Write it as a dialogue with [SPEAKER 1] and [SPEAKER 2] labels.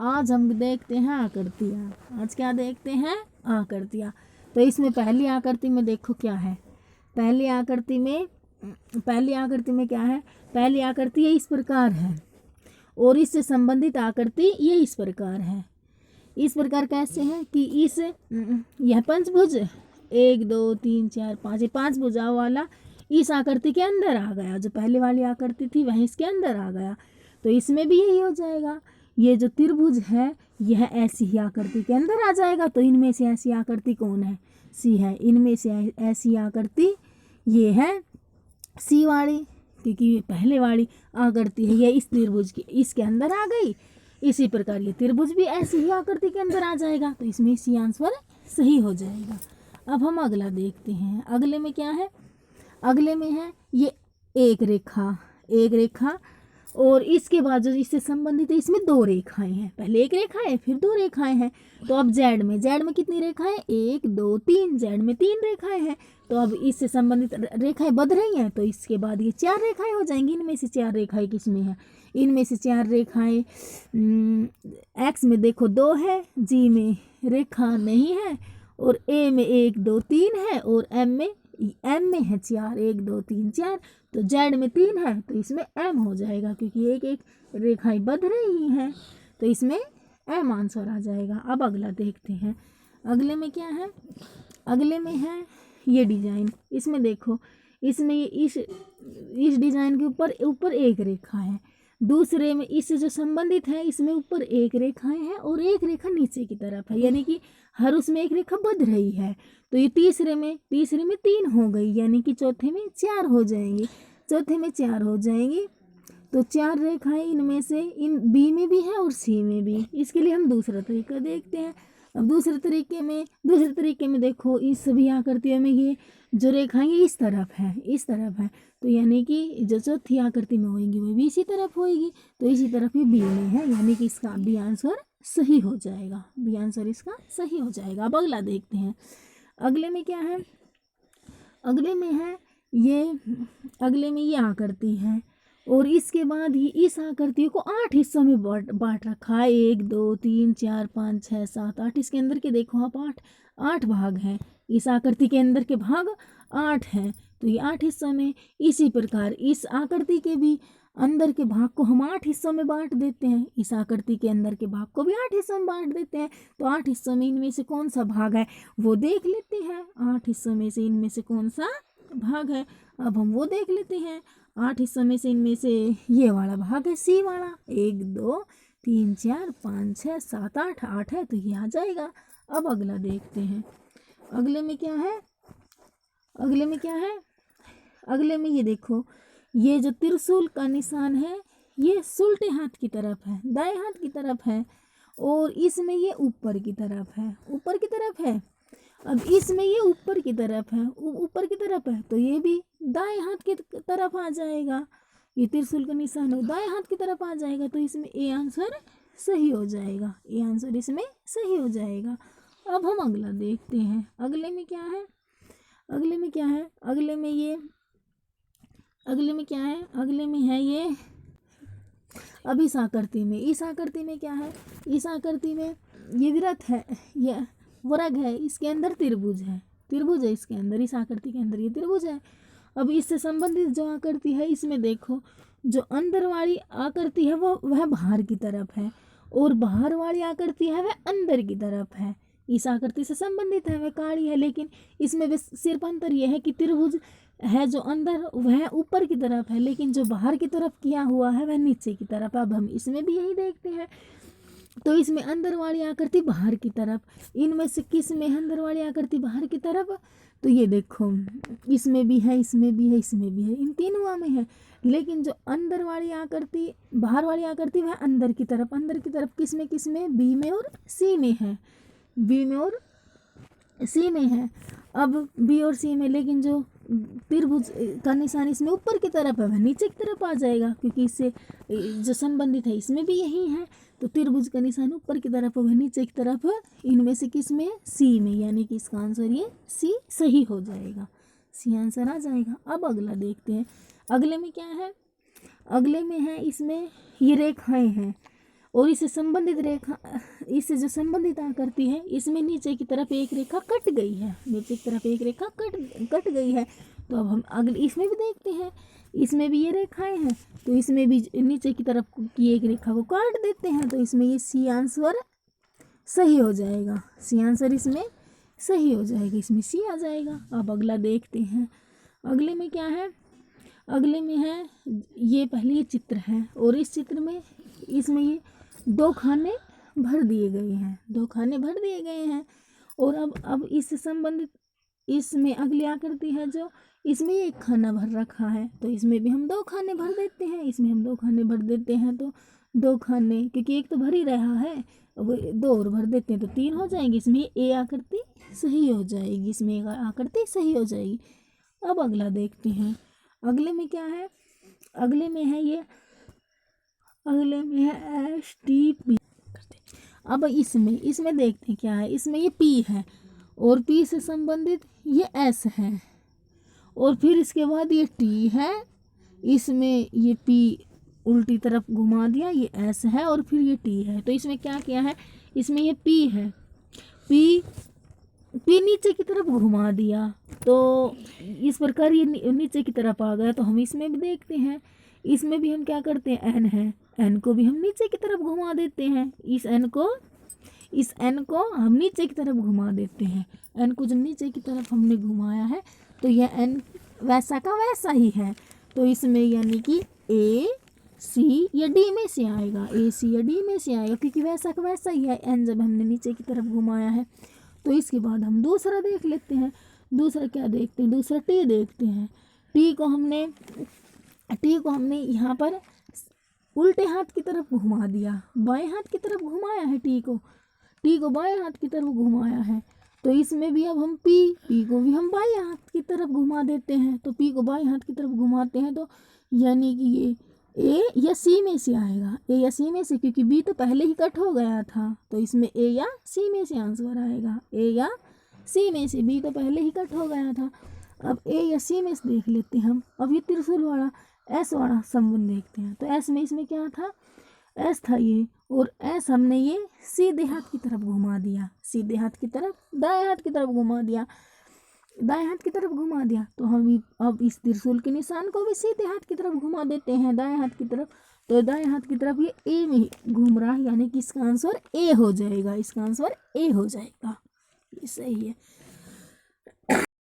[SPEAKER 1] आज हम देखते हैं आकृतियाँ। आज क्या देखते हैं? आकृतियाँ। तो इसमें पहली आकृति में देखो क्या है। पहली आकृति में क्या है? पहली आकृति ये इस प्रकार है और इससे संबंधित आकृति ये इस प्रकार है। इस प्रकार कैसे है कि इस यह पंचभुज 1 2 3 4 5 ये 5 भुजाओं वाला इस आकृति के अंदर आ गया। जो पहले वाली आकृति थी वह इसके अंदर आ गया। तो इसमें भी यही हो जाएगा। ये जो त्रिभुज है यह ऐसी ही आकृति के अंदर आ जाएगा। तो इनमें से ऐसी आकृति कौन है? सी है। इनमें से ऐसी आकृति ये है सी वाली, क्योंकि पहले वाली आकृति है ये इस त्रिभुज की इसके अंदर आ गई। इसी प्रकार ये त्रिभुज भी ऐसी ही आकृति के अंदर आ जाएगा। तो इसमें सी आंसर सही हो जाएगा। अब हम अगला देखते हैं। अगले में क्या है? अगले में है ये एक रेखा और इसके बाद जो इससे संबंधित है इसमें 2 रेखाएं हैं। पहले एक रेखा है फिर 2 रेखाएं हैं। तो अब जेड में कितनी रेखाएं? 1 2 3। जेड में 3 रेखाएं हैं। तो अब इससे संबंधित रेखाएं बध रही हैं। तो इसके बाद ये 4 रेखाएं हो जाएंगी। इनमें से 4 रेखाएं किसमें है? इनमें से 4 रेखाएं एक्स में देखो 2 है, जी में रेखा नहीं है और ए में 1 2 3 है और एम में है 4 1 2 3 4। तो जेड में 3 है तो इसमें एम हो जाएगा, क्योंकि एक एक रेखाएं बध रही हैं। तो इसमें एम आंसर आ जाएगा। अब अगला देखते हैं। अगले में क्या है? अगले में है ये डिजाइन। इसमें देखो इसमें इस डिजाइन के ऊपर एक रेखा है। दूसरे में इससे जो संबंधित है इसमें ऊपर एक रेखाएं हैं और एक रेखा नीचे की तरफ है, यानी कि हर उसमें एक रेखा बध रही है। तो ये तीसरे में 3 हो गई, यानी कि चौथे में 4 हो जाएंगी। तो 4 रेखाएं इनमें से इन बी में भी है और सी में भी। इसके लिए हम दूसरा तरीका देखते हैं। अब दूसरे तरीके में देखो इस सभी आकृतियों में ये जो रेखाएं इस तरफ है। तो यानी कि जो चौथी आकृति में होगी वो भी इसी तरफ होगी। तो इसी तरफ ये बी में है, यानी कि इसका बी आंसर सही हो जाएगा। बी आंसर इसका सही हो जाएगा। अब अगला देखते हैं। अगले में क्या है? अगले में ये आकृति है और इसके बाद ये इस आकृति को 8 हिस्सों में बांट रखा है। 1 2 3 4 5 6 7 8। इसके अंदर के देखो आप 8 भाग हैं। इस आकृति के अंदर के भाग 8 हैं। तो ये 8 हिस्सों में। इसी प्रकार इस आकृति के भी अंदर के भाग को हम 8 हिस्सों में बांट देते हैं। इस आकृति के अंदर के भाग को भी 8 हिस्सों में बांट देते हैं। तो 8 हिस्सों में इनमें से कौन सा भाग है वो देख लेते हैं। 8 हिस्सों में से इनमें से कौन सा भाग है अब हम वो देख लेते हैं। 8 हिस्सों में से इनमें से ये वाला भाग है सी वाला। 1 2 3 4 5 6 7 8 है तो ये आ जाएगा। अब अगला देखते हैं। अगले में क्या है? अगले में ये देखो ये जो त्रिशूल का निशान है ये उल्टे हाथ की तरफ है, दाएं हाथ की तरफ है और इसमें ये ऊपर की तरफ है। अब इसमें ये ऊपर की तरफ है तो ये भी दाएं हाथ की तरफ आ जाएगा। ये त्रिशूल का निशान है दाएं हाथ की तरफ आ जाएगा। तो इसमें ए आंसर सही हो जाएगा। इसमें सही हो जाएगा। अब हम अगला देखते हैं। अगले में क्या है? अगले में है ये अब इस आकृति में क्या है? इस आकृति में ये वृत्त है, ये वर्ग है, इसके अंदर त्रिभुज है इसके अंदर, इस आकृति के अंदर ये त्रिभुज है। अब इससे संबंधित जो आकृति है इसमें देखो जो अंदर वाली आकृति है वह बाहर की तरफ है और बाहर वाली आकृति है वह अंदर की तरफ है। इस आकृति से संबंधित है वह काली है, लेकिन इसमें सिर्फ अंतर यह है कि त्रिभुज है जो अंदर वह ऊपर की तरफ है, लेकिन जो बाहर की तरफ किया हुआ है वह नीचे की तरफ। अब हम इसमें भी यही देखते हैं। तो इसमें अंदर वाली आकृति बाहर की तरफ, इनमें से किस में अंदर वाली आकृति बाहर की तरफ? तो ये देखो इसमें भी है, इन तीनों में है। लेकिन जो अंदर वाली आकृति बाहर वाली आकृति वह अंदर की तरफ किस में? बी में और सी में है। अब बी और सी में, लेकिन जो त्रिभुज का निशान इसमें ऊपर की तरफ है वह नीचे की तरफ आ जाएगा, क्योंकि इससे जो संबंधित है इसमें भी यही है। तो त्रिभुज का निशान ऊपर की तरफ है वह नीचे की तरफ है। इनमें से किस में? सी में, यानी कि इसका आंसर ये सी सही हो जाएगा। सी आंसर आ जाएगा। अब अगला देखते हैं। अगले में क्या है? अगले में है इसमें ये रेखाएं हैं और इससे संबंधित रेखा, इससे जो संबंधित आकृति है इसमें नीचे की तरफ एक रेखा कट गई है, नीचे की तरफ एक रेखा कट गई है। तो अब हम अगले इसमें भी देखते हैं, इसमें भी ये रेखाएं हैं, तो इसमें भी नीचे की तरफ की एक रेखा को काट देते हैं। तो इसमें ये सी आंसर सही हो जाएगा, सी आंसर इसमें सही हो जाएगा, इसमें सी आ जाएगा। अब अगला देखते हैं, अगले में क्या है, अगले में है ये पहले ये चित्र है और इस चित्र में इसमें ये 2 खाने भर दिए गए हैं, 2 खाने भर दिए गए हैं। और अब इससे संबंधित इसमें अगली आकृति है जो इसमें 1 खाना भर रखा है, तो इसमें भी हम 2 खाने भर देते हैं, इसमें हम 2 खाने भर देते हैं। तो 2 खाने, क्योंकि एक तो भर ही रहा है, अब 2 और भर देते हैं तो 3 हो जाएंगे, इसमें ए आकृति सही हो जाएगी, इसमें एक आकृति सही हो जाएगी। अब अगला देखते हैं, अगले में क्या है, अगले में है ये, अगले में है STP। अब इसमें देखते हैं क्या है, इसमें ये P है और P से संबंधित ये S है और फिर इसके बाद ये T है, इसमें ये P उल्टी तरफ घुमा दिया, ये S है और फिर ये T है। तो इसमें क्या किया है, इसमें ये P है, P नीचे की तरफ घुमा दिया, तो इस प्रकार ये नीचे की तरफ आ गया। तो हम इसमें भी देखते हैं, इसमें भी हम क्या करते हैं, N है, N को भी हम नीचे की तरफ घुमा देते हैं, इस N को हम नीचे की तरफ घुमा देते हैं। N को जब नीचे की तरफ हमने घुमाया है तो यह N वैसा का वैसा ही है। तो इसमें यानी कि A, C या D में से आएगा, A, C या D में से आएगा, क्योंकि वैसा का वैसा ही है N जब हमने नीचे की तरफ घुमाया है। तो इसके बाद हम दूसरा देख लेते हैं, दूसरा क्या देखते हैं, दूसरा T देखते हैं। T को हमने यहाँ पर उल्टे हाथ की तरफ घुमा दिया, बाएं हाथ की तरफ घुमाया है, T को बाएं हाथ की तरफ घुमाया है। तो इसमें भी अब हम P को भी हम बाएं हाथ की तरफ घुमा देते हैं। तो P को बाएं हाथ की तरफ घुमाते हैं तो यानी कि ये A या C में से आएगा, A या C में से, क्योंकि B तो पहले ही कट हो गया था। तो इसमें A या C में से आंसर आएगा, A या C में से, B तो पहले ही कट हो गया था। अब A या C में से देख लेते हैं हम। अब ये त्रिशूल वाला S वाला संबंध देखते हैं। तो S में इसमें क्या था, S था ये, और S हमने ये सीधे हाथ की तरफ घुमा दिया, सीधे हाथ की तरफ, दाएं हाथ की तरफ घुमा दिया, दाएं हाथ की तरफ घुमा दिया। तो हम अब इस त्रिशूल के निशान को भी सीधे हाथ की तरफ घुमा देते हैं, दाएं हाथ की तरफ। तो दाएं हाथ की तरफ ये A में घूम रहा है, यानी कि इसका आंसर A हो जाएगा, इसका आंसर A हो जाएगा, ये सही है।